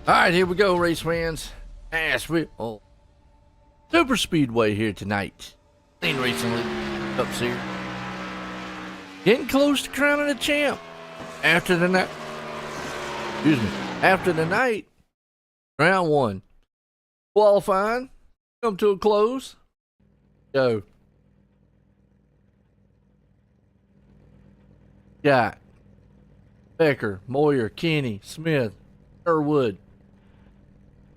All right, here we go, race fans. Nashville Super Speedway here tonight. Clean Racing League Cup Series. Getting close to crowning a champ. After the night, round one. Qualifying, come to a close. Go. Got Becker, Moyer, Kenny, Smith, Sherwood,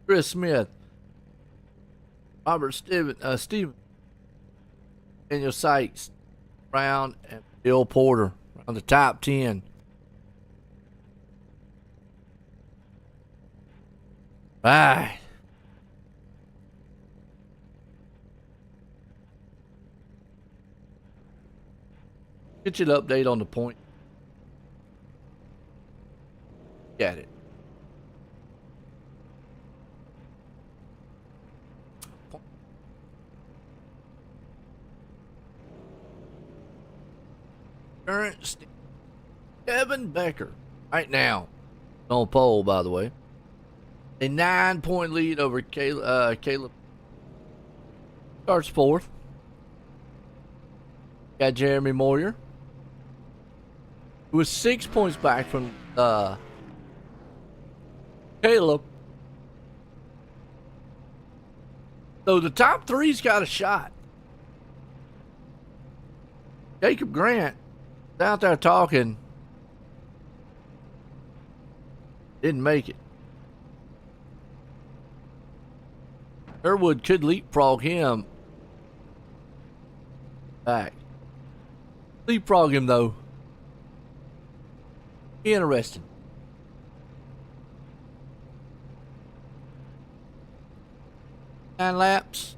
Chris Smith, Robert Steven, Daniel Sykes, Brown, and Bill Porter on the top 10. Bye. Get you an update on the point. Got it. Current Kevin Becker right now on pole, by the way. A 9-point lead over Caleb. Starts fourth. Got Jeremy Moyer, who was 6 points back from Caleb. So the top three's got a shot. Jacob Grant is out there talking. Didn't make it. Sherwood could leapfrog him back. Leapfrog him though. Interesting. Nine laps.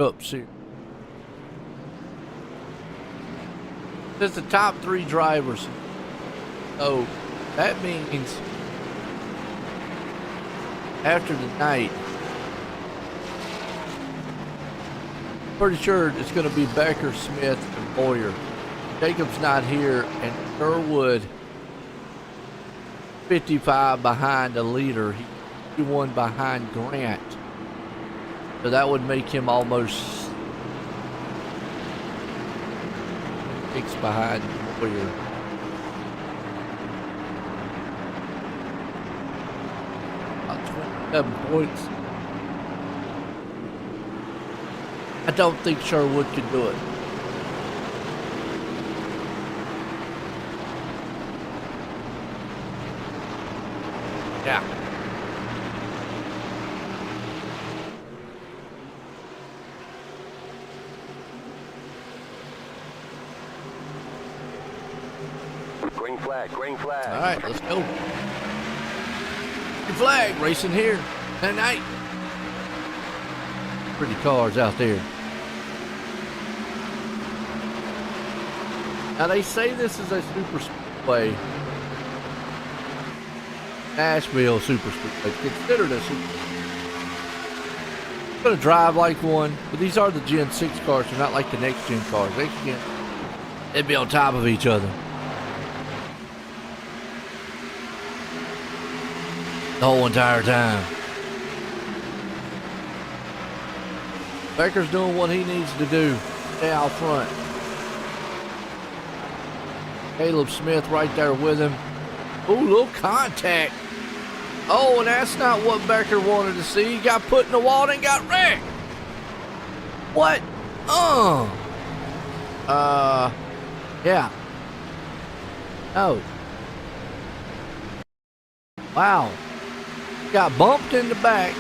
Oops, here. There's the top three drivers. So that means after the night, pretty sure it's going to be Becker, Smith, and Boyer. Jacob's not here, and Sherwood 55 behind the leader. He won behind Grant. So that would make him almost 6 behind Boyer. About 27 points. I don't think Sherwood could do it. Yeah. Green flag, green flag. All right, let's go. Green flag racing here tonight. Pretty cars out there. Now they say this is a super speedway. Nashville super speedway. Considered a super. I'm gonna drive like one, but these are the Gen 6 cars. They're not like the next gen cars. They'd be on top of each other the whole entire time. Becker's doing what he needs to do. Stay out front. Caleb Smith right there with him. Ooh, little contact. Oh, and that's not what Becker wanted to see. He got put in the wall and got wrecked. What? Yeah. No. Wow. Got bumped in the back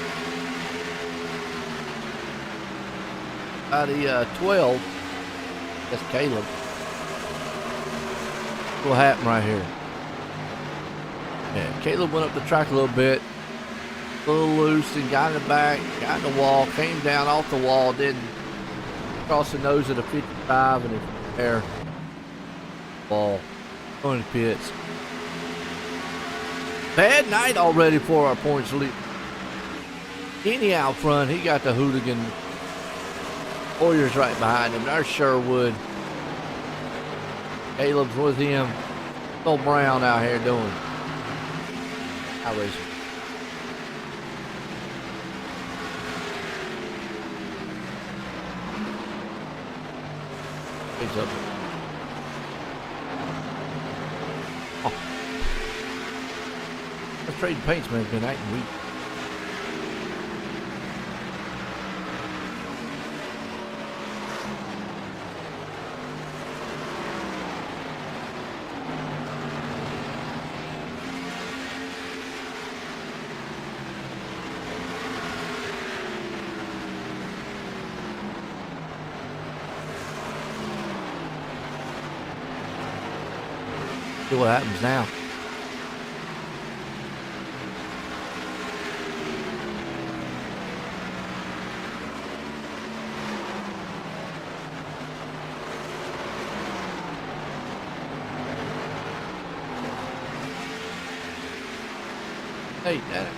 by the 12. That's Caleb. What happened right here? Yeah, Caleb went up the track a little bit, a little loose, and got in the back, got in the wall, came down off the wall, didn't cross the nose of the 55, and it's there. Ball. Going to pits. Bad night already for our points lead. Kenny out front, he got the hooligan Warrior's right behind him. There's Sherwood. Caleb's with him. Little Brown out here doing iRacing. He's up. Oh. That trading paints man's been acting weak. See what happens now. Hey, Dad.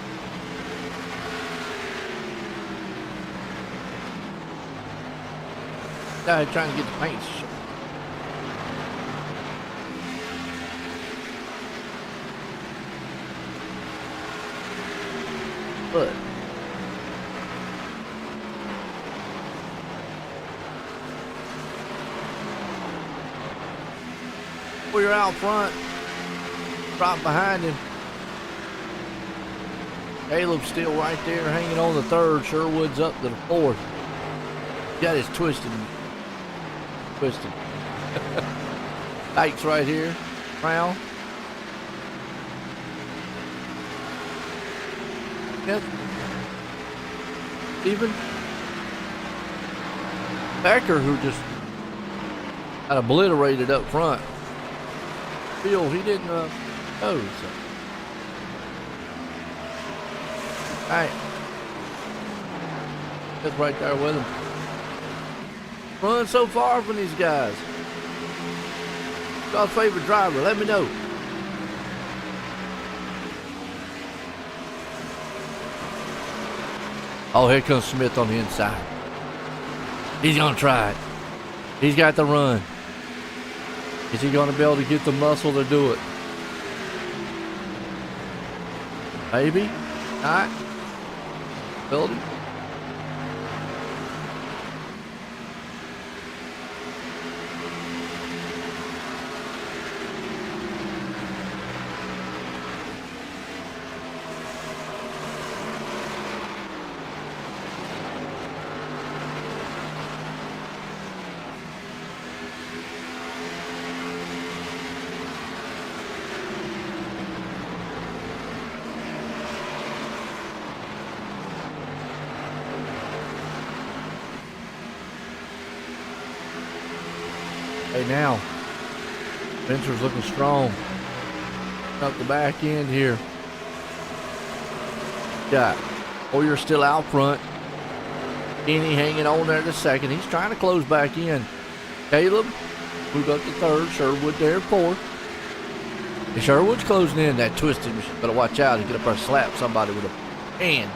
Guy trying to get the paint. But we're out front, right behind him. Caleb's still right there hanging on the third. Sherwood's up to the fourth. Got his twisted. Dykes right here. Brown. Yes. Steven. Becker, who just got obliterated up front. Phil, he didn't know. So. Alright. That's right there with him. Run so far from these guys. Y'all's favorite driver, let me know. Oh, here comes Smith on the inside. He's gonna try it. He's got the run. Is he gonna be able to get the muscle to do it? Maybe. Not. Build it. Hey now, Spencer's looking strong. Up the back end here. Got Hoyer still out front. Kenny hanging on there to second. He's trying to close back in. Caleb moved up to third. Sherwood there fourth. And Sherwood's closing in that twisted. Better watch out. He get up there and slap somebody with a hand.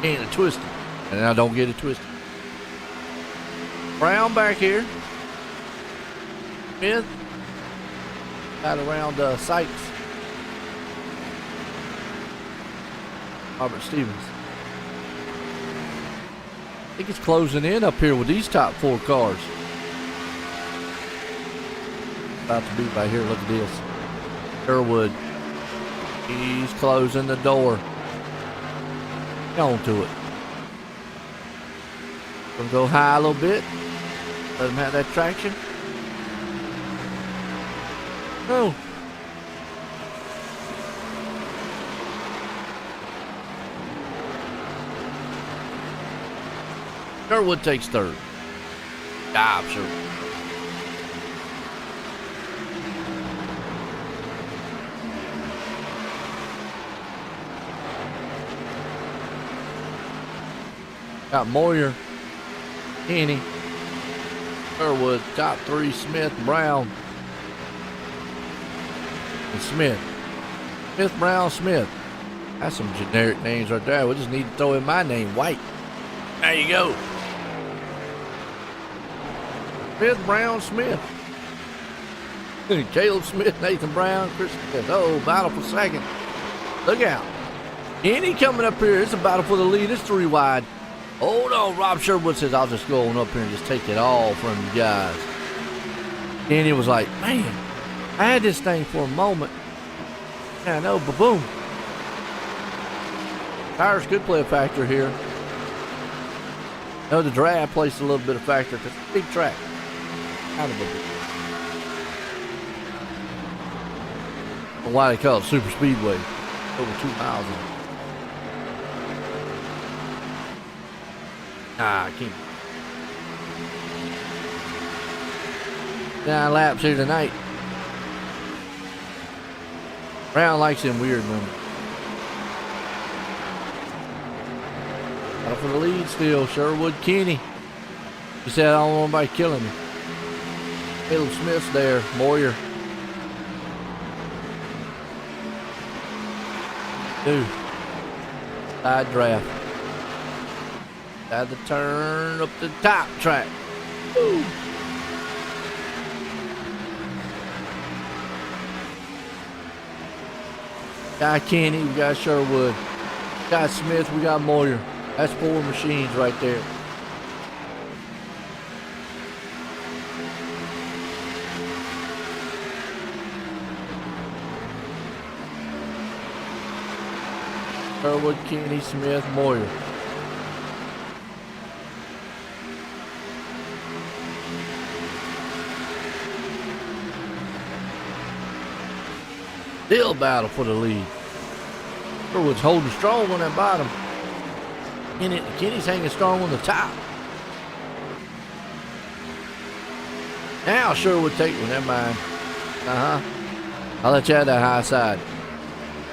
And a twisted. And now don't get it twisted. Brown back here. Smith. Out around Sykes. Robert Stevens. I think it's closing in up here with these top four cars. About to be right here. Look at this. Sherwood. He's closing the door. On to it. Gonna go high a little bit. Doesn't have that traction. No. Sherwood takes third. Job, Sherwood. Got Moyer, Kenny, Sherwood, top three, Smith, Brown, and Smith. Smith, Brown, Smith. That's some generic names right there. We just need to throw in my name, White. There you go. Smith, Brown, Smith. Caleb Smith, Nathan Brown, Chris Smith. Oh, battle for second. Look out. Kenny coming up here. It's a battle for the lead. It's 3 wide. Hold on. Rob Sherwood says, I'll just go on up here and just take it all from you guys. Kenny was like, man, I had this thing for a moment. Yeah, I know, ba-boom. Tires could play a factor here. No, the drag plays a little bit of factor because it's a big track. Kind of a big. Why they call it Super Speedway. Over 2 miles in it. I can't. 9 laps here tonight. Brown likes them weird numbers. Out for the lead still, Sherwood Kenny. He said, I don't want anybody killing me. Caleb Smith's there, Moyer. Dude. Side draft. Had to turn up the top track. Woo. Got Kenny, we got Sherwood. Got Smith, we got Moyer. That's 4 machines right there. Sherwood, Kenny, Smith, Moyer. Still battle for the lead. Sherwood's holding strong on that bottom. Kenny's hanging strong on the top. Now Sherwood take one. Never mind. I'll let you have that high side.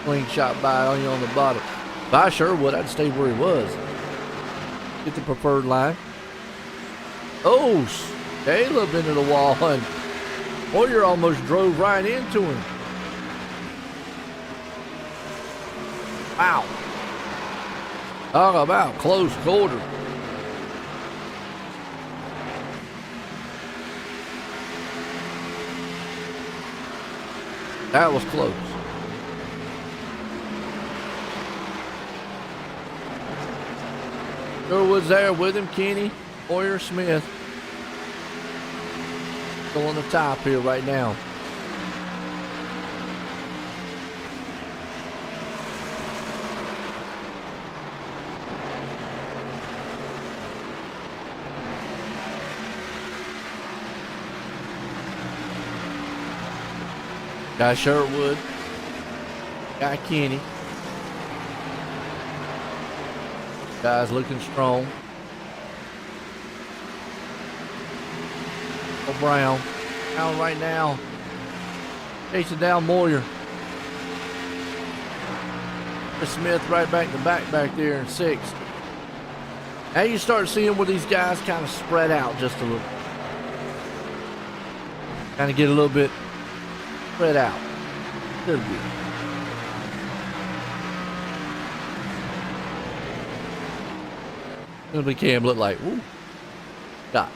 Swing shot by on you on the bottom. By Sherwood, I'd stay where he was. Get the preferred line. Oh, Caleb into the wall, and Moyer almost drove right into him. Wow. Talk about close quarter. That was close. Sherwood's there with him, Kenny, Moyer, Smith. Still on the top here right now. Got Sherwood. Got Kenny. Guys looking strong. Oh, Brown. Brown right now. Chasing down Moyer. Smith right back to back there in 6th. Now you start seeing where these guys kind of spread out just a little. Kind of get a little bit spread out. Little bit. It'll be Cam look like, woo, got it.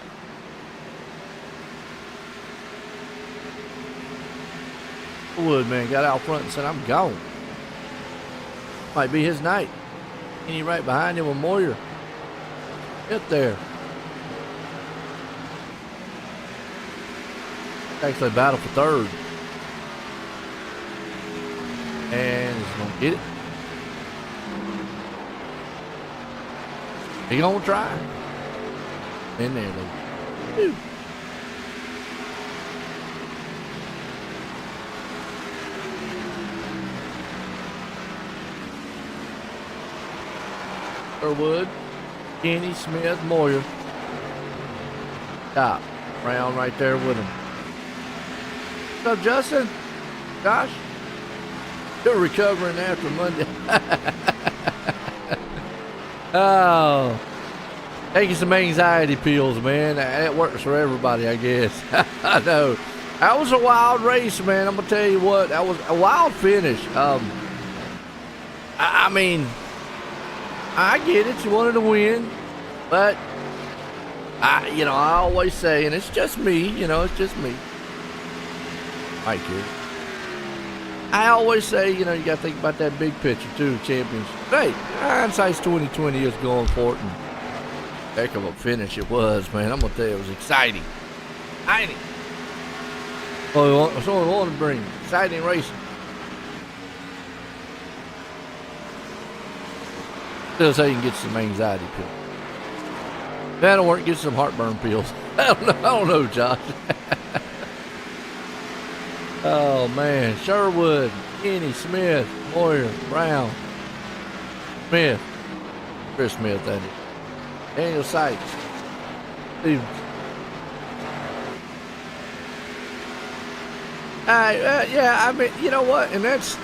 Wood, man, got out front and said, I'm gone. Might be his night. Kenny right behind him with Moyer. Get there. Actually battle for 3rd. And he's gonna get it. He gonna try. In there, though. Woo. Sherwood, Kenny, Smith, Moyer. Top. Brown right there with him. What's up, Justin? Josh? Still recovering after Monday. Oh. Taking some anxiety pills, man. That works for everybody, I guess. I know. That was a wild race, man. I'm going to tell you what. That was a wild finish. I mean, I get it. You wanted to win. But I always say, and it's just me, it's just me. Mike here. I always say, you got to think about that big picture too, championship. Hey, hindsight's 2020 is going for it, and heck of a finish it was, man. I'm gonna tell you, it was exciting. Exciting. That's all we want to bring. Exciting racing. Still say you can get some anxiety pills. That'll work. Get some heartburn pills. I don't know, Josh. Oh man, Sherwood, Kenny, Smith, Moyer, Brown, Smith, Chris Smith, that is. Daniel Sykes, Stevens. Yeah, I mean, you know what? And that's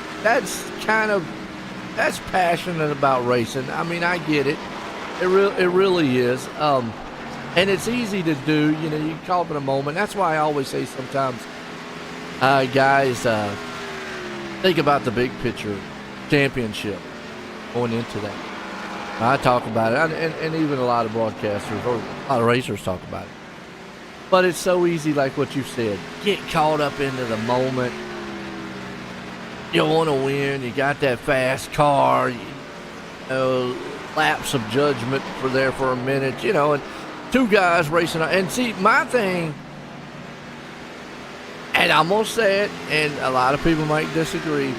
passionate about racing. I mean, I get it. It really is. And it's easy to do. You can call it in a moment. That's why I always say sometimes, guys, think about the big picture championship going into that. I talk about it, and even a lot of broadcasters or a lot of racers talk about it. But it's so easy, like what you said. Get caught up into the moment. You want to win. You got that fast car. Lapse of judgment for a minute. And two guys racing. And see, my thing, and I'm going to say it, and a lot of people might disagree,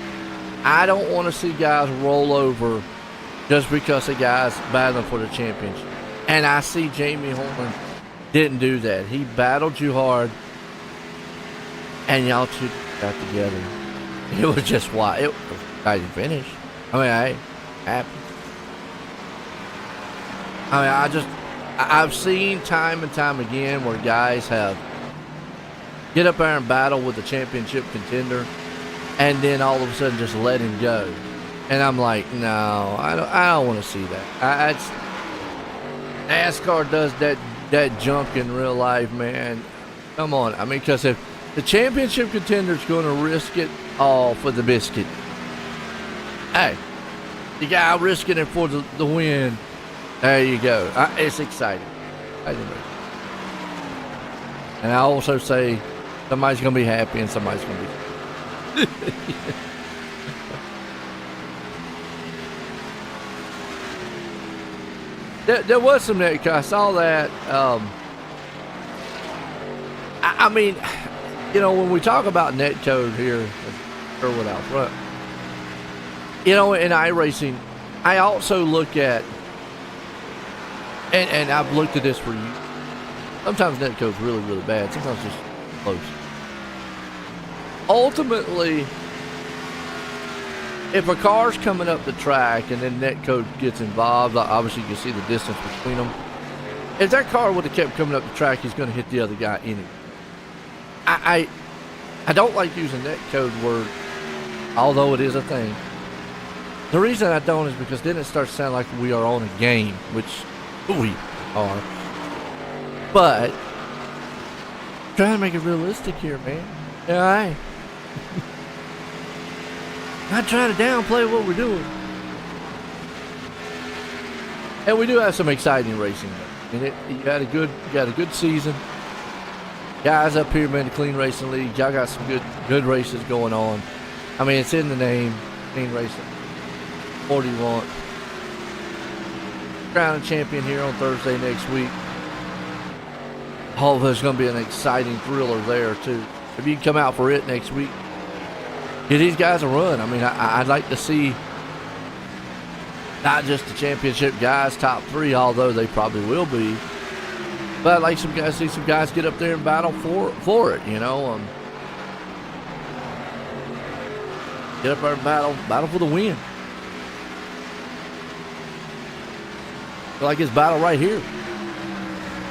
I don't want to see guys roll over just because the guy's battling for the championship. And I see Jamie Horn didn't do that. He battled you hard, and y'all two got together. It was just why it was an exciting finish. I mean, happy. I mean, I've seen time and time again where guys have get up there and battle with the championship contender, and then all of a sudden just let him go. And I'm like, no, I don't want to see that. NASCAR does that junk in real life, man. Come on. I mean, because if the championship contender's going to risk it all for the biscuit, hey, the guy risking it for the win, there you go. It's exciting. And I also say somebody's going to be happy and somebody's going to be There was some net code. I saw that. I mean, when we talk about net code here at Sherwood out front, in iRacing, I also look at, and I've looked at this for you. Sometimes net code's really, really bad. Sometimes just close. Ultimately, if a car's coming up the track and then net code gets involved, obviously you can see the distance between them. If that car would have kept coming up the track, he's going to hit the other guy anyway. I don't like using net code word, although it is a thing. The reason I don't is because then it starts to sound like we are on a game, which we are. But trying to make it realistic here, man. All right. Not trying to downplay what we're doing. And we do have some exciting racing. I mean, you got a good season. Guys up here, man, the Clean Racing League, y'all got some good races going on. I mean, it's in the name, Clean Racing. 41. Crown a champion here on Thursday next week. Oh, there's going to be an exciting thriller there, too. If you can come out for it next week, give these guys a run. I mean, I'd like to see not just the championship guys, top three, although they probably will be, but I'd like see some guys get up there and battle for it, Get up there and battle for the win. Like his battle right here.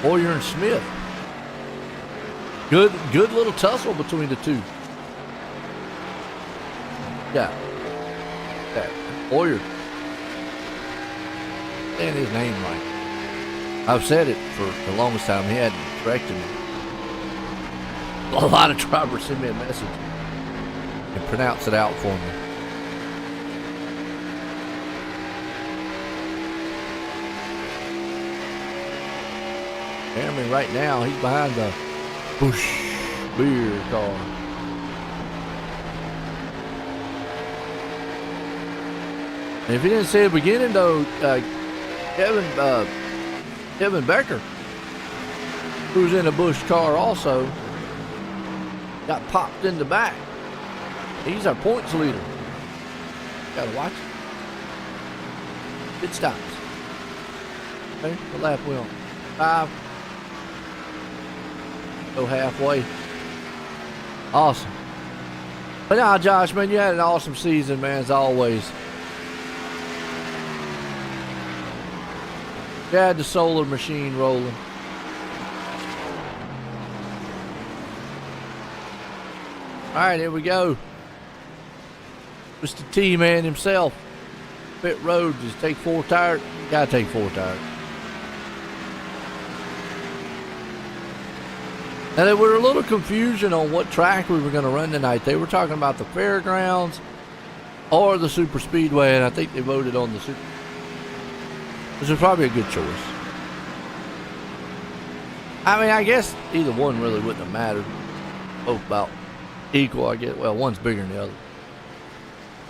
Boyer and Smith. Good little tussle between the two. Yeah. Boyer. Saying his name right. I've said it for the longest time. He hadn't corrected me. A lot of drivers send me a message and pronounce it out for me. I mean, right now he's behind the Busch beer car. And if you didn't see it at the beginning, though, Kevin Becker, who's in a Busch car also, got popped in the back. He's our points leader. Gotta watch it. Pit stops. Okay, what lap we on? 5. Go halfway. Awesome. But now, Josh, man, you had an awesome season, man, as always. You had the solar machine rolling. All right, here we go. Mr. T-Man himself. Pit road, just take 4 tires. You gotta take 4 tires. Now, there were a little confusion on what track we were going to run tonight. They were talking about the fairgrounds or the super speedway, and I think they voted on the super. This is probably a good choice. I mean, I guess either one really wouldn't have mattered. Both about equal, I guess. Well, one's bigger than the other.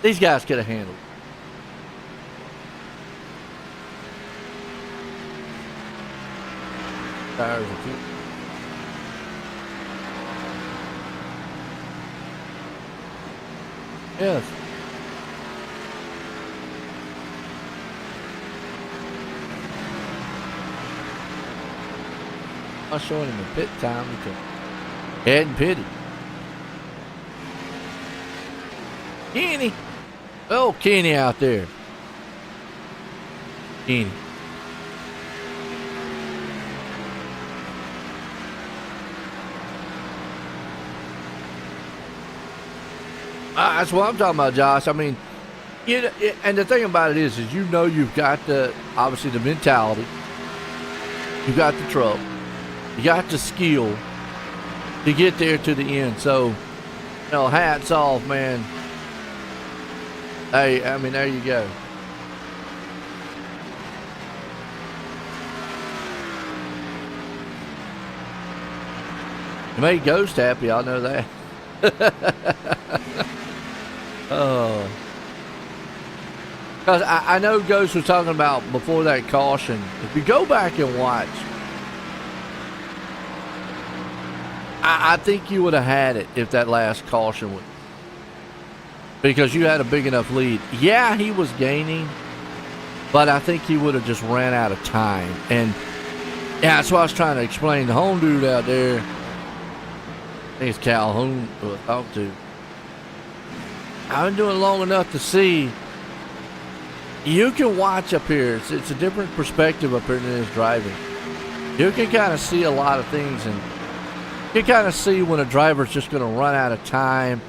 These guys could have handled it. Tires are few. Yes. I'm showing him the pit time because he hadn't pitted. Kenny. Oh, Kenny out there. Kenny. That's what I'm talking about, Josh. I mean, and the thing about it is you know you've got obviously the mentality, you've got the truck, you got the skill to get there to the end. So, hats off, man. Hey, I mean, there you go. You made Ghost happy, I know that. Oh. Because I know Ghost was talking about before that caution. If you go back and watch, I think you would have had it if that last caution would. Because you had a big enough lead. Yeah, he was gaining, but I think he would have just ran out of time. And yeah, that's what I was trying to explain. The home dude out there, I think it's Calhoun who I talked to. I've been doing it long enough to see. You can watch up here. It's a different perspective up here than it is driving. You can kind of see a lot of things, and you can kind of see when a driver's just going to run out of time,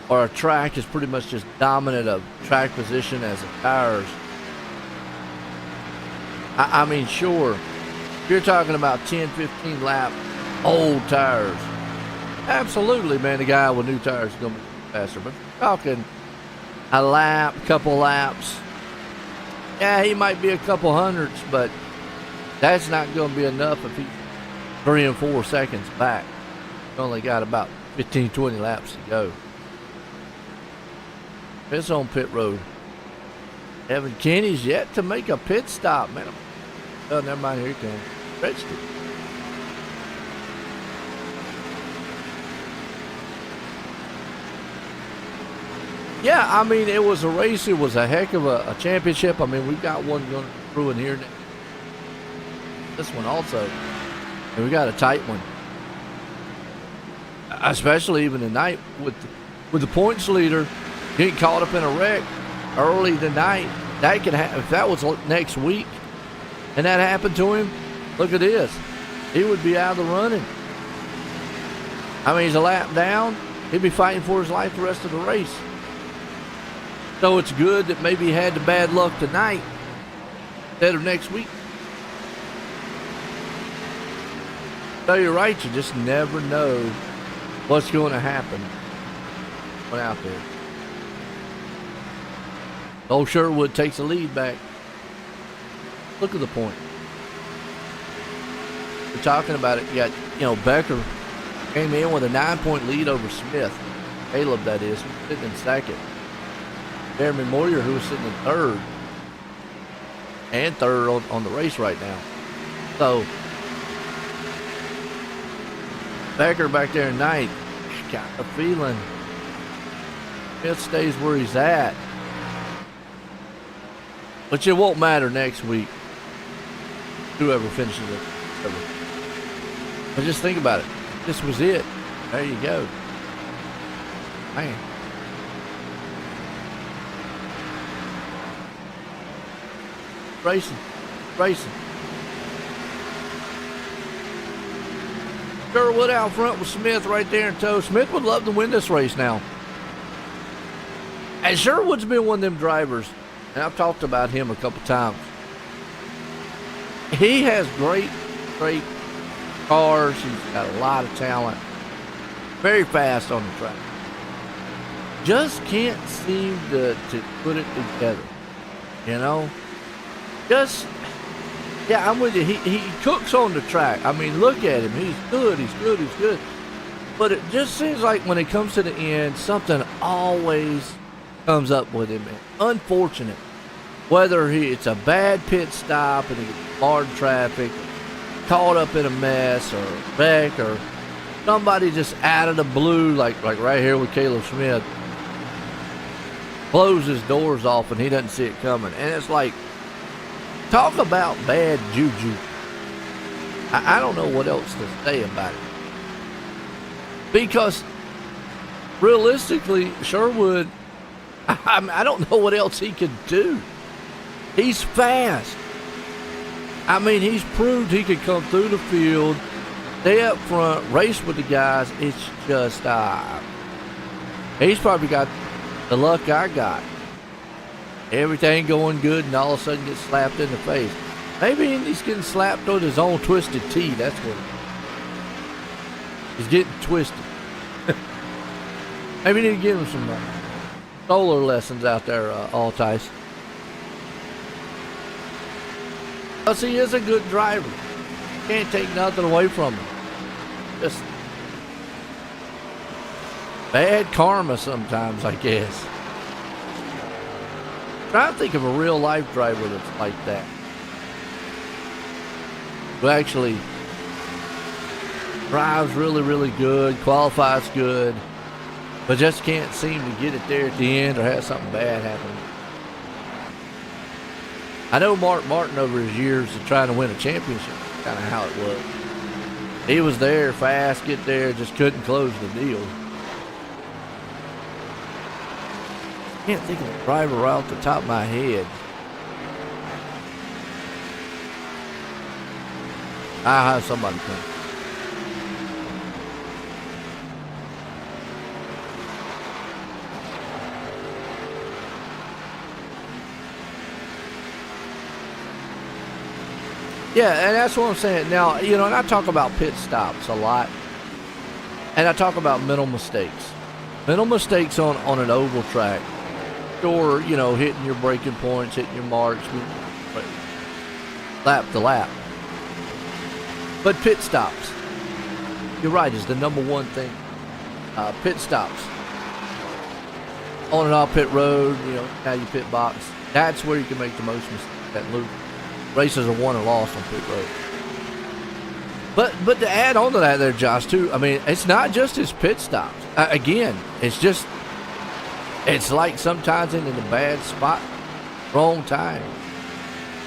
or a track is pretty much just dominant of track position as the tires. I mean, sure, if you're talking about 10, 15 lap old tires, absolutely, man, the guy with new tires is going to be faster. But if you're talking a lap, couple laps, yeah, he might be a couple hundredths, but that's not going to be enough if he's 3 and 4 seconds back. He's only got about 15, 20 laps to go. It's on pit road. Evan Kenny's yet to make a pit stop, man. Oh, never mind, here he comes. Stretched it. Yeah, I mean, it was a race. It was a heck of a championship. I mean, we've got one going through in here. This one also. And we got a tight one. Especially even tonight with the points leader getting caught up in a wreck early tonight. That could happen. If that was next week and that happened to him, look at this. He would be out of the running. I mean, he's a lap down. He'd be fighting for his life the rest of the race. So it's good that maybe he had the bad luck tonight instead of next week. So you're right, you just never know what's going to happen when out there. Old Sherwood takes the lead back. Look at the point. we're talking about it. You got, Becker came in with a 9-point lead over Smith. Caleb, that is, sitting in second. Jeremy Moyer, who was sitting in third. And third on the race right now. So, Becker back there in ninth. Got a feeling Smith stays where he's at. But it won't matter next week. Whoever finishes it. But just think about it. This was it. There you go. Man. Racing. Sherwood out front with Smith right there in tow. Smith would love to win this race now. And Sherwood's been one of them drivers, and I've talked about him a couple times. He has great cars. He's got a lot of talent. Very fast on the track. Just can't seem to put it together. Yeah, I'm with you. He cooks on the track. I mean, look at him. He's good. But it just seems like when it comes to the end, something always comes up with him. Unfortunate. Whether it's a bad pit stop and he gets hard traffic, caught up in a mess, or a wreck, or somebody just out of the blue, like right here with Caleb Smith, blows his doors off and he doesn't see it coming. And it's like, talk about bad juju. I don't know what else to say about it. Because realistically, Sherwood, I don't know what else he could do. He's fast. I mean, he's proved he could come through the field, stay up front, race with the guys. It's just, he's probably got the luck I got. Everything going good, and all of a sudden gets slapped in the face. Maybe he's getting slapped on his own twisted T. That's what he's getting twisted. Maybe you need to give him some solar lessons out there, Altice. Plus, he is a good driver. Can't take nothing away from him. Just bad karma sometimes, I guess. Try to think of a real life driver that's like that. Who actually drives really good, qualifies good, but just can't seem to get it there at the end or has something bad happen. I know Mark Martin over his years of trying to win a championship, kind of how it was. He was there fast, get there, just couldn't close the deal. Can't think of a driver right off the top of my head. I'll have somebody come. Yeah, and that's what I'm saying. Now, and I talk about pit stops a lot. And I talk about mental mistakes. Mental mistakes on an oval track. Or, hitting your braking points, hitting your marks, lap to lap. But pit stops, you're right, is the number one thing. Pit stops. On and off pit road, how you pit box. That's where you can make the most mistakes. That loop. Races are won or lost on pit road. But to add on to that there, Josh, too, I mean, it's not just his pit stops. Again, it's like sometimes in a bad spot, wrong time,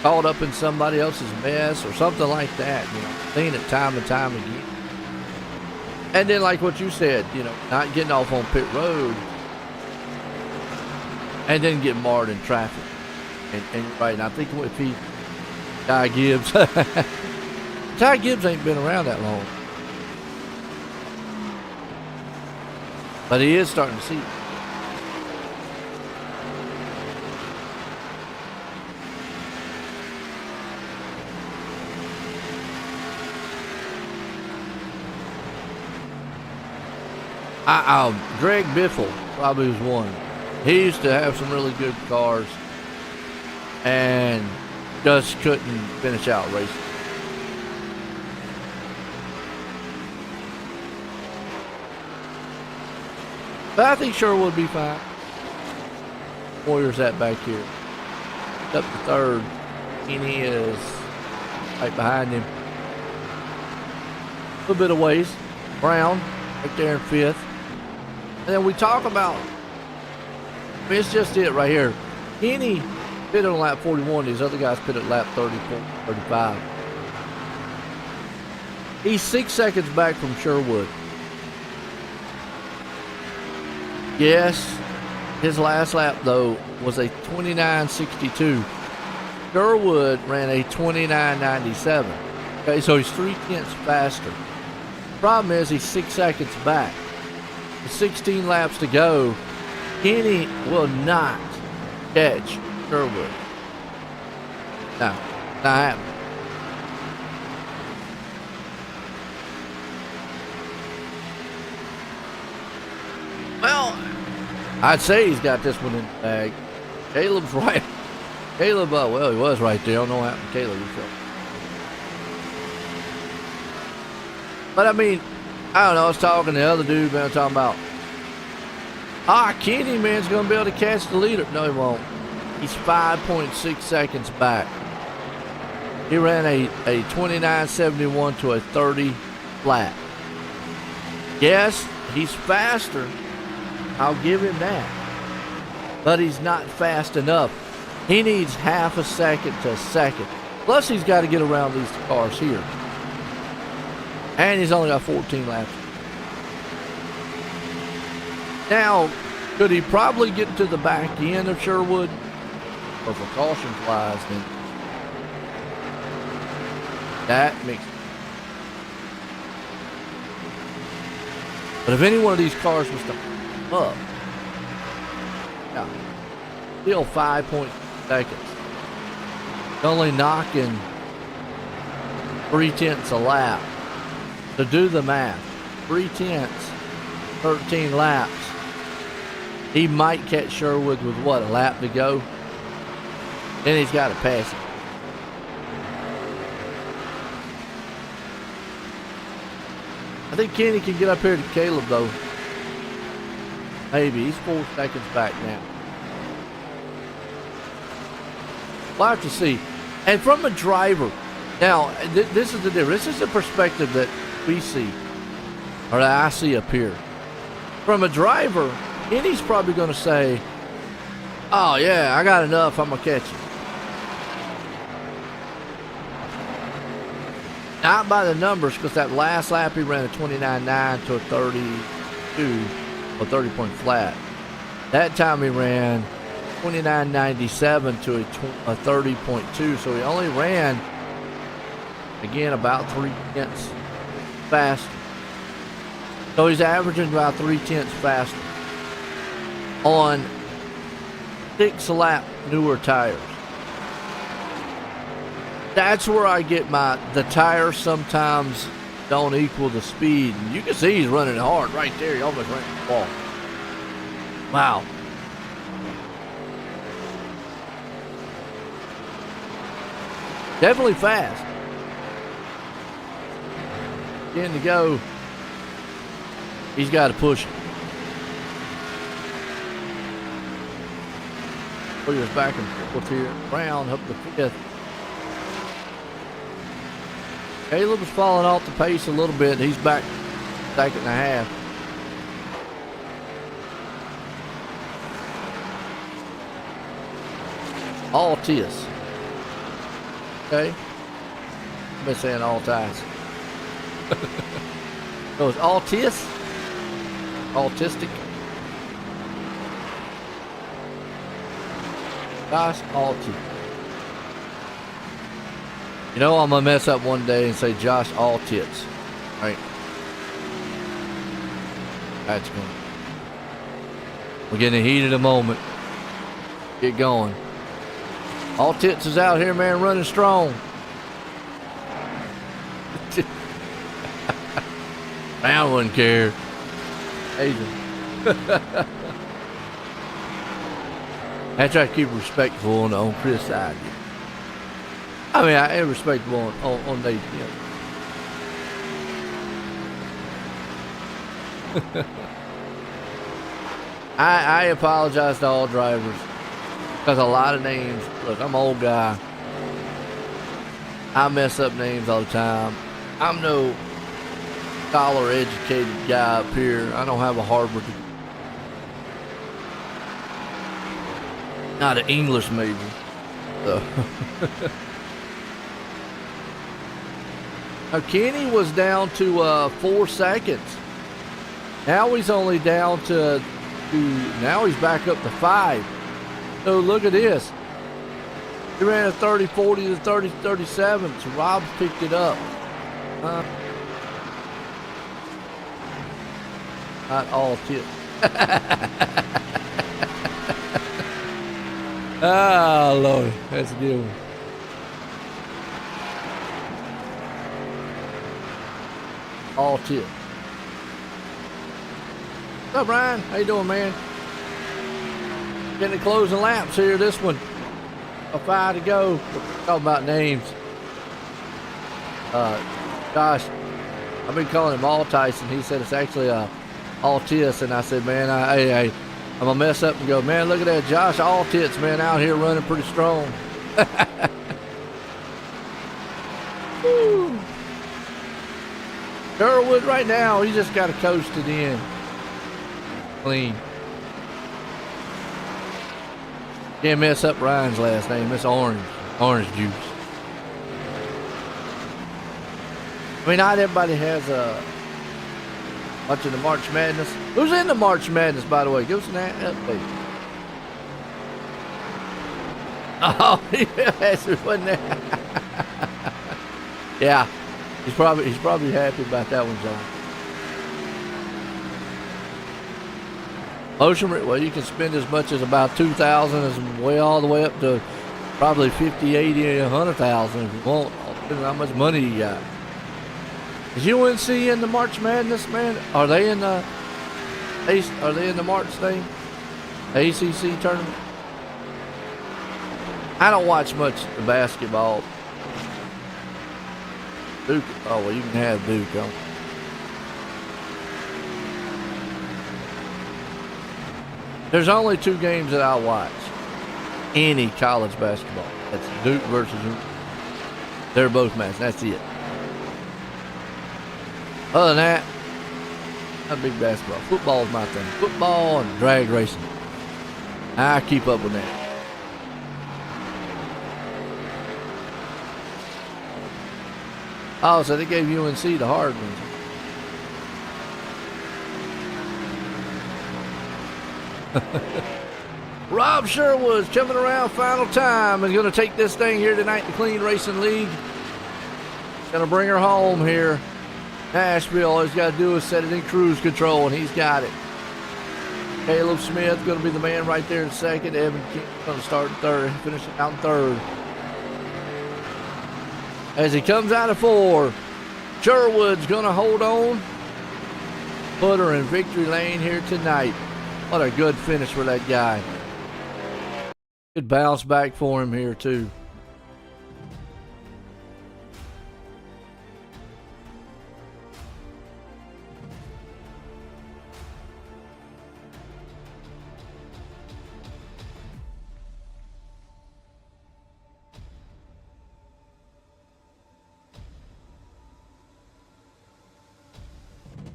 caught up in somebody else's mess or something like that. Seeing it time and time again. And then, like what you said, not getting off on pit road, and then get marred in traffic. And right, and I think if Ty Gibbs, Ty Gibbs ain't been around that long, but he is starting to see it. Greg Biffle probably was one. He used to have some really good cars and just couldn't finish out racing. But I think Sherwood will be fine. Warriors that back here. Up to third. Kenny is right behind him. A little bit of ways. Brown right there in fifth. And then we talk about, I mean, it's just it right here. Kenny pitted on lap 41. These other guys pitted lap 34, 35. He's 6 seconds back from Sherwood. Yes, his last lap, though, was a 29.62. Sherwood ran a 29.97. Okay, so he's 3/10 faster. Problem is, he's 6 seconds back. With 16 laps to go, Kenny will not catch Sherwood. No, not happening. Well, I'd say he's got this one in the bag. Caleb's right. Caleb, well, he was right there. I don't know what happened to Caleb. But I mean, I don't know. I was talking to the other dude, man, talking about, Kenny, man's going to be able to catch the leader. No, he won't. He's 5.6 seconds back. He ran a 29.71 to a 30 flat. Yes, he's faster. I'll give him that. But he's not fast enough. He needs half a second to a second. Plus, he's got to get around these cars here. And he's only got 14 laps. Now, could he probably get to the back end of Sherwood? Or for caution flies, then that makes sense. But if any one of these cars was to up, yeah, still 5 seconds. Only knocking 3/10 a lap. To do the math, 3/10, 13 laps. He might catch Sherwood with what, a lap to go? Then he's got to pass it. I think Kenny can get up here to Caleb, though. Maybe. He's 4 seconds back now. We'll have to see. And from a driver, now, this is the difference. This is the perspective that we see, or that I see up here. From a driver, Kenny's probably going to say, oh, yeah, I got enough. I'm going to catch you. Not by the numbers, because that last lap he ran a 29.9 to a 32, or 30-point flat. That time he ran 29.97 to a 30.2, so he only ran, again, about 3/10 faster. So he's averaging about 3/10 faster on 6-lap newer tires. That's where I get the tires sometimes don't equal the speed. And you can see he's running hard right there. He almost ran the ball. Wow. Definitely fast. 10 to go. He's got to push it. Williams back and forth here. Brown up the fifth. Caleb's falling off the pace a little bit. He's back second and a half. All tis. Okay. I've been saying all ties. So it's all tis? Autistic? Josh Altis. You know, I'm going to mess up one day and say Josh Altits. Right? That's going. We're getting the heat of the moment. Get going. Altits is out here, man, running strong. Brown wouldn't care. Adrian. I try to keep it respectful on Chris' side. I mean, I am respectful on Nate. I apologize to all drivers because a lot of names. Look, I'm an old guy. I mess up names all the time. I'm no scholar educated guy up here. I don't have a Harvard degree. Not an English major. So. Now Kenny was down to 4 seconds. Now he's only down to now he's back up to 5. So look at this. He ran a 30-40 to 30-37. So Rob's picked it up. Not all tip. Ah, Lord, that's a good one. All tip. What's up, Ryan? How you doing, man? Getting the closing laps here. This one, a 5 to go. Talking about names. Gosh, I've been calling him All Tyson. He said it's actually All Tits, and I said, man, I'm gonna mess up and go, man, look at that Josh All Tits, man, out here running pretty strong. Woo. Sherwood right now, he just got to coast it in. Clean. Can't mess up Ryan's last name. It's Orange. Orange juice. I mean, not everybody has a bunch of the March Madness. Who's in the March Madness, by the way? Give us an update. Oh, yes, wasn't there? Yeah, he's probably happy about that one, John. Well, you can spend as much as about 2,000 as way all the way up to probably 50, 80, 100,000 if you want, depending on how much money you got. Is UNC in the March Madness, man? Are they in the March thing? The ACC tournament? I don't watch much of basketball. Duke. Oh well, you can have Duke. There's only 2 games that I watch. Any college basketball. That's Duke versus Duke. They're both matches. That's it. Other than that, not big basketball. Football is my thing. Football and drag racing. I keep up with that. Oh, so they gave UNC the hard ones. Rob Sherwood's coming around final time. Is going to take this thing here tonight, the Clean Racing League. Going to bring her home here. Nashville, all he's got to do is set it in cruise control, and he's got it. Caleb Smith going to be the man right there in second. Evan King going to start in third, finishing out in third. As he comes out of 4, Sherwood's going to hold on. Put her in victory lane here tonight. What a good finish for that guy. Good bounce back for him here, too.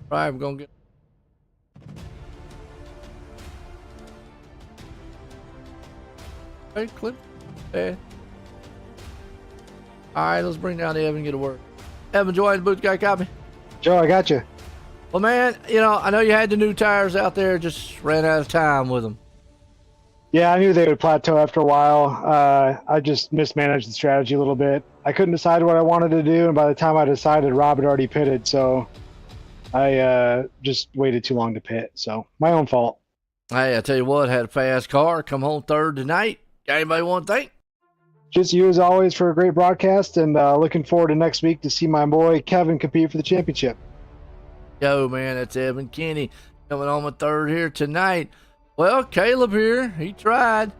All right, we're going to get... Hey, clip. Hey. All right, let's bring down Evan and get to work. Evan, join the booth. Got a copy? Joe, I got you. Well, man, you know, I know you had the new tires out there. Just ran out of time with them. Yeah, I knew they would plateau after a while. I just mismanaged the strategy a little bit. I couldn't decide what I wanted to do, and by the time I decided, Rob had already pitted, so I just waited too long to pit. So my own fault. Hey, I tell you what, had a fast car. Come home third tonight. Got anybody want to thank? Just you as always for a great broadcast, and looking forward to next week to see my boy Kevin compete for the championship. Yo, man, that's Evan Kenny coming on with third here tonight. Well, Caleb here. He tried.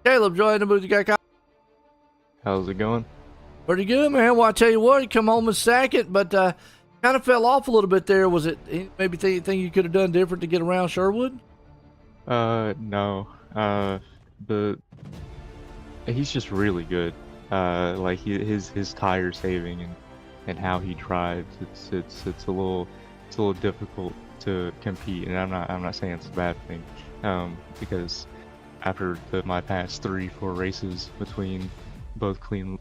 Caleb, join the booth. You got copy? How's it going? Pretty good, man. Well, I tell you what, he come home in second, but kind of fell off a little bit there. Was it maybe anything you could have done different to get around Sherwood? No. The he's just really good. Like his tire saving and how he drives, it's a little difficult to compete, and I'm not saying it's a bad thing, because after my past 3-4 races between both clean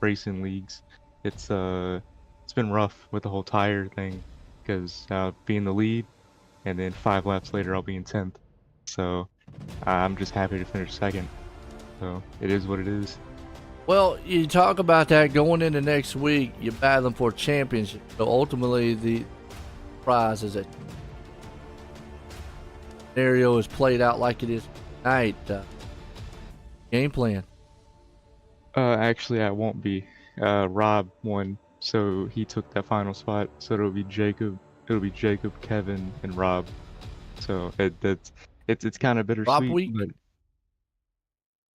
racing leagues, it's been rough with the whole tire thing, because I'll be in the lead, and then 5 laps later I'll be in 10th. So I'm just happy to finish second. So it is what it is. Well, you talk about that going into next week. You're battling for a championship. So ultimately, the prize is that scenario is played out like it is tonight. Game plan. Actually, I won't be. Rob won, so he took that final spot. So it'll be Jacob, Kevin, and Rob. So it's kind of bittersweet. Rob week? But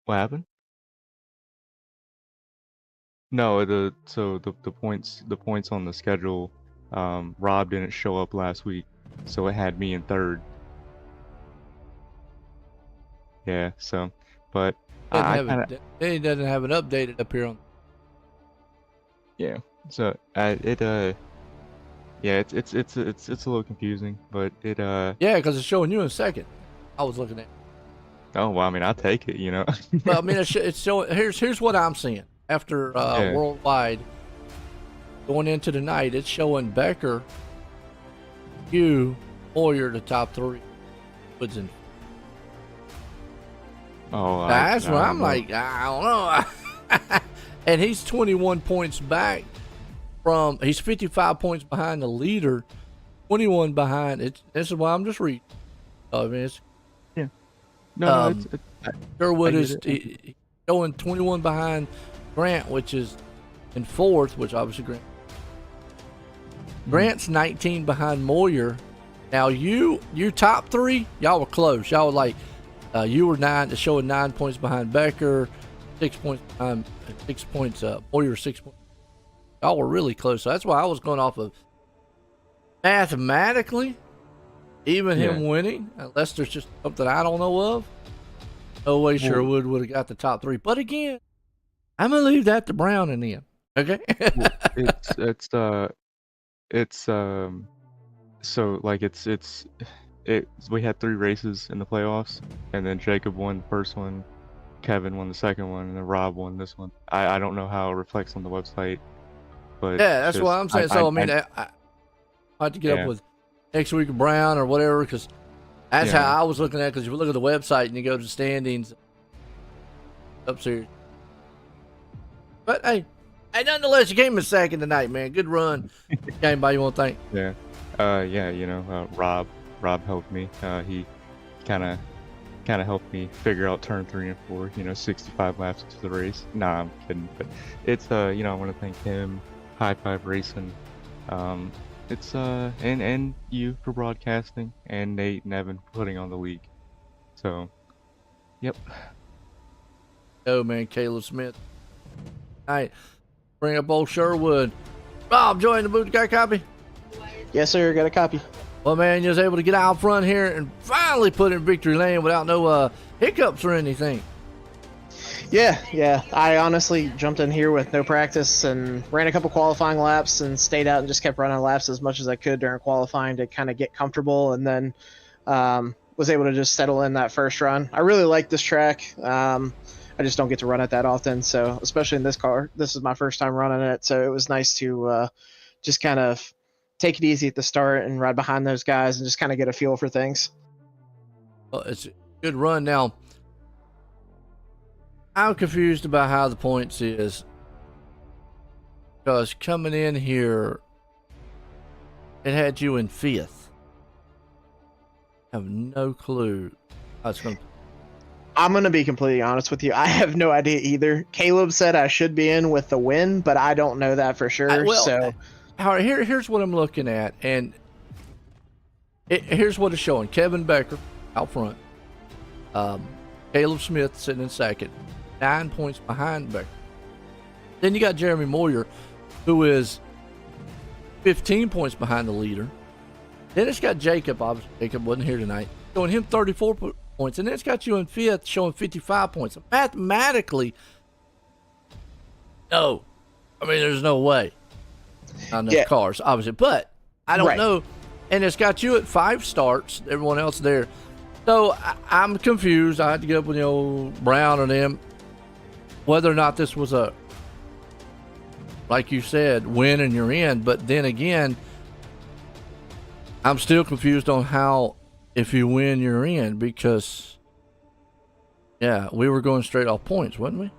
what happened? No, the points on the schedule. Rob didn't show up last week, so it had me in third. Yeah. So, but He doesn't have it updated up here on. yeah. So yeah, it's a little confusing, but it Yeah, because it's showing you in second. I was looking at. Oh well, I mean, I'll take it, you know. Well, I mean, it's showing. Here's what I'm seeing after Yeah. worldwide going into the night. It's showing Becker, you, Moyer, the top three. Woods and Oh, that's I where don't I'm know. like, I don't know. And he's 21 points back from. He's 55 points behind the leader, 21 behind. This is why I'm just reading. I mean, it's No, um, I Sherwood get is it. he going 21 behind Grant, which is in fourth, which obviously Grant's 19 behind Moyer. Now you top three, y'all were close. Y'all were like you were showing 9 points behind Becker, 6 points behind 6 points Moyer 6 points. Y'all were really close. So that's why I was going off of mathematically, even him winning, unless there's just something I don't know of. No way Sherwood would have got the top three. But again, I'm gonna leave that to Brown in the end. Okay. So like we had 3 races in the playoffs, and then Jacob won the first one, Kevin won the second one, and then Rob won this one. I don't know how it reflects on the website, but Yeah, that's what I'm saying. So I mean, I have to get up with next week of Brown or whatever, because that's how I was looking at it. Because if you look at the website and you go to the standings, up here. But hey, nonetheless, you came in second tonight, man. Good run. Anybody you want to thank? Yeah, you know, Rob helped me. He kind of helped me figure out turn 3 and 4. You know, 65 laps into the race. Nah, I'm kidding. But it's you know, I want to thank him, High Five Racing. It's and you for broadcasting, and Nate and Evan for putting on the league. So, yep. Oh man, Caleb Smith. All right, bring up old Sherwood. Rob, join the booth. Got a copy? Yes, sir. Got a copy. Well, man, you was able to get out front here and finally put in victory lane without no hiccups or anything. Yeah. I honestly jumped in here with no practice and ran a couple qualifying laps and stayed out and just kept running laps as much as I could during qualifying to kind of get comfortable, and then was able to just settle in that first run. I really like this track. I just don't get to run it that often, so especially in this car, this is my first time running it, so it was nice to just kind of take it easy at the start and ride behind those guys and just kind of get a feel for things. Well, it's a good run. Now, I'm confused about how the points is, because coming in here, it had you in 5th. I have no clue how it's going to. I'm going to be completely honest with you. I have no idea either. Caleb said I should be in with the win, but I don't know that for sure. All right, here's what I'm looking at, and here's what it's showing. Kevin Becker out front. Caleb Smith sitting in second, 9 points behind Becker. Then you got Jeremy Moyer, who is 15 points behind the leader. Then it's got Jacob. Obviously, Jacob wasn't here tonight. showing him 34 points, and then it's got you in fifth, showing 55 points. Mathematically, no. I mean, there's no way. Not enough cars, obviously, but I don't know. And it's got you at 5 starts, everyone else there. So I'm confused. I had to get up with the old Brown and them, whether or not this was a, like you said, win and you're in. But then again, I'm still confused on how, if you win, you're in, because, yeah, we were going straight off points, wasn't we?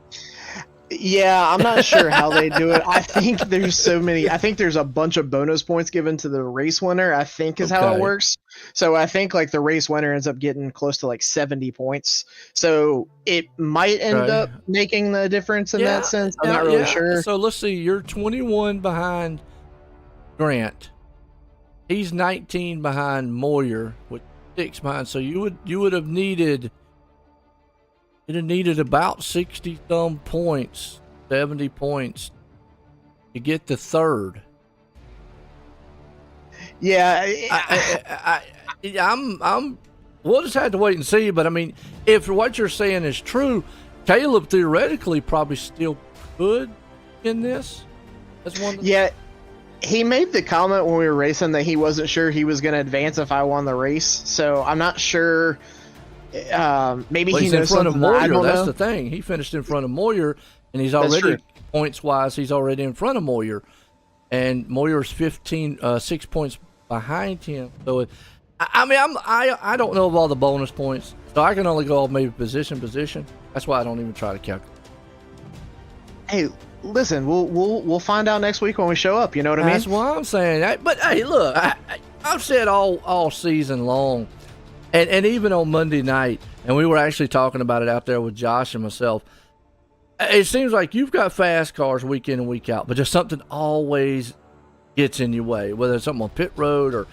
Yeah, I'm not sure how they do it. I think there's so many. I think there's a bunch of bonus points given to the race winner, I think is how it works. So I think like the race winner ends up getting close to like 70 points. So it might end up making the difference in that sense. I'm not really sure. So let's see. You're 21 behind Grant. He's 19 behind Moyer with 6 behind. So you would have needed. You'd have needed about 60-some points, 70 points to get to third. Yeah, we'll just have to wait and see. But I mean, if what you're saying is true, Caleb theoretically probably still could in this. That's one. Yeah, he made the comment when we were racing that he wasn't sure he was going to advance if I won the race. So I'm not sure. Maybe he's he in knows front of Moyer. That's know. the thing. He finished in front of Moyer, and he's already points wise. He's already in front of Moyer, and Moyer's 6 points behind him. So, I don't know of all the bonus points, so I can only go off maybe position. That's why I don't even try to calculate. Hey, listen, we'll find out next week when we show up. You know what I mean? That's what I'm saying. But hey, look, I've said all season long. And even on Monday night, and we were actually talking about it out there with Josh and myself, it seems like you've got fast cars week in and week out, but just something always gets in your way, whether it's something on pit road or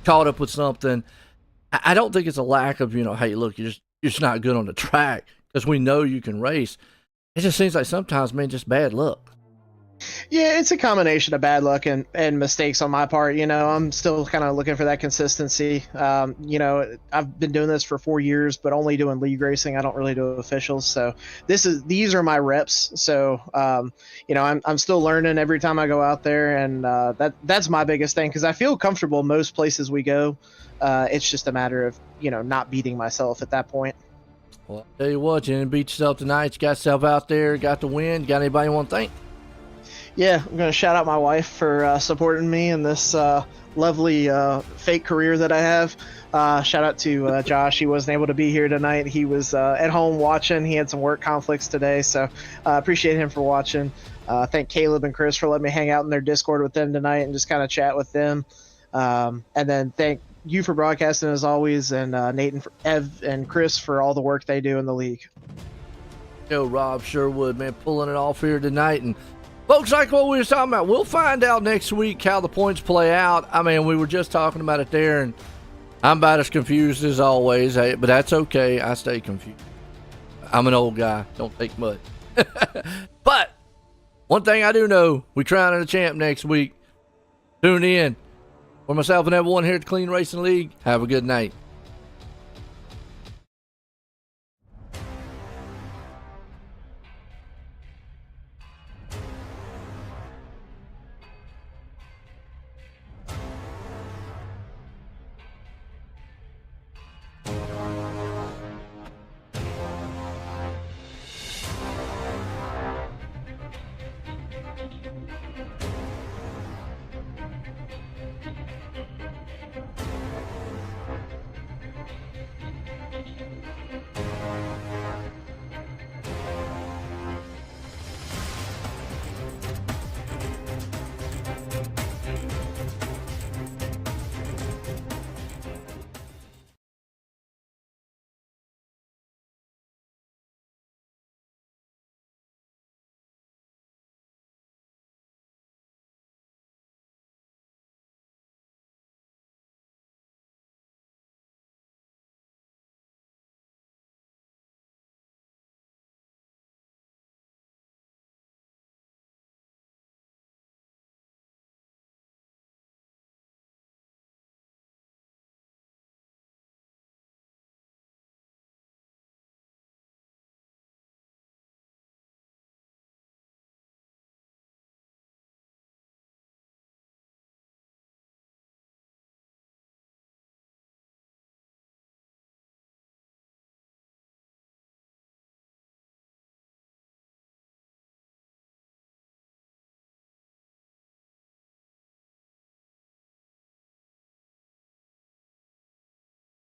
caught up with something. I don't think it's a lack of, hey, look, you're just not good on the track, because we know you can race. It just seems like sometimes, man, just bad luck. Yeah, it's a combination of bad luck and mistakes on my part. I'm still kind of looking for that consistency. I've been doing this for 4 years, but only doing league racing. I don't really do officials. So these are my reps. So, I'm still learning every time I go out there. And that's my biggest thing, because I feel comfortable most places we go. It's just a matter of, not beating myself at that point. Well, I'll tell you what, you didn't beat yourself tonight. You got yourself out there, got the win. Got anybody you want to thank? Yeah, I'm going to shout out my wife for supporting me in this lovely fake career that I have. Shout out to Josh. He wasn't able to be here tonight. He was at home watching. He had some work conflicts today, so appreciate him for watching. Thank Caleb and Chris for letting me hang out in their Discord with them tonight and just kind of chat with them. And then thank you for broadcasting as always, and Nate and Ev and Chris for all the work they do in the league. Yo, Rob Sherwood, man, pulling it off here tonight. And folks, like what we were talking about, we'll find out next week how the points play out. I mean, we were just talking about it there, and I'm about as confused as always, but that's okay. I stay confused. I'm an old guy. Don't take much. But one thing I do know, we crowning a champ next week. Tune in. For myself and everyone here at the Clean Racing League, have a good night.